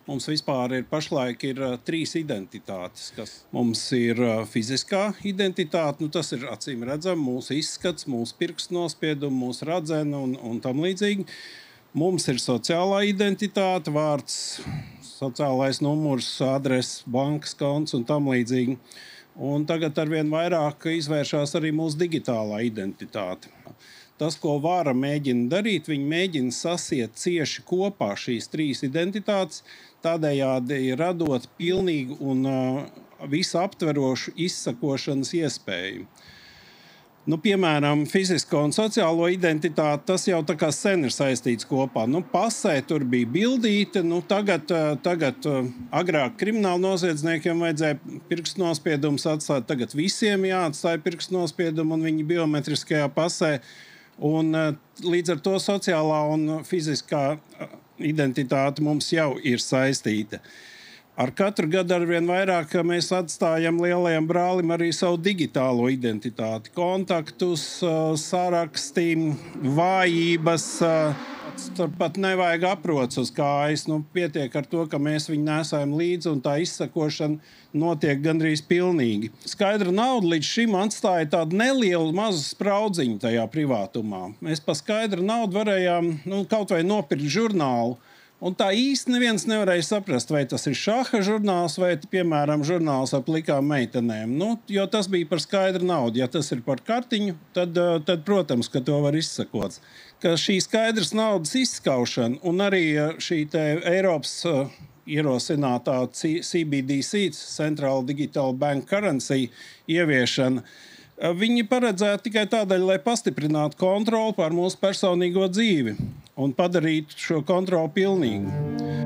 Mums vispār pašlaik ir trīs identitātes, kas mums ir fiziskā identitāte, tas ir acīm redzam, mūsu izskats, mūsu pirkstu nospiedumi, mūsu radzena un tam līdzīgi. Mums ir sociālā identitāte, vārds, sociālais numurs, adrese, bankas konts un tam līdzīgi. Un tagad arvien vairāk izvēršās arī mūsu digitālā identitāte. Tas, ko vara mēģina darīt, viņi mēģina sasiet cieši kopā šīs trīs identitātes, tādējādi radot pilnīgu un visaptverošu izsakošanas iespēju. Piemēram, fizisko un sociālo identitāti, tas jau tā kā sen ir saistīts kopā. Pasē tur bija bildīte, tagad agrāk krimināla noziedzniekiem vajadzēja pirkstu nospiedumus atstāt, tagad visiem jāatstāja pirkstu nospiedumi un viņi biometriskajā pasē. Un līdz ar to sociālā un fiziskā identitāte mums jau ir saistīta. Ar katru gadu arvien vairāk mēs atstājam lielajam brālim arī savu digitālo identitāti. Kontaktus, sarakstī, vājības, pat nevajag aprots uz kājas. Pietiek ar to, ka mēs viņu nesājam līdzi un tā izsakošana notiek gandrīz pilnīgi. Skaidra nauda līdz šim atstāja tādu nelielu mazu spraudziņu tajā privātumā. Mēs pa skaidru naudu varējām kaut vai nopirkt žurnālu. Un tā īsti neviens nevarēja saprast, vai tas ir šaha žurnāls vai, piemēram, žurnāls ar plikām meitenēm. Jo tas bija par skaidru naudu. Ja tas ir par kartiņu, tad protams, ka to var izsakot. Ka šī skaidras naudas izskaušana un arī šī Eiropas ierosinātā CBDC, Central Digital Bank Currency, ieviešana, viņi paredzēja tikai tādēļ, lai pastiprinātu kontroli pār mūsu personīgo dzīvi un padarītu šo kontroli pilnīgu.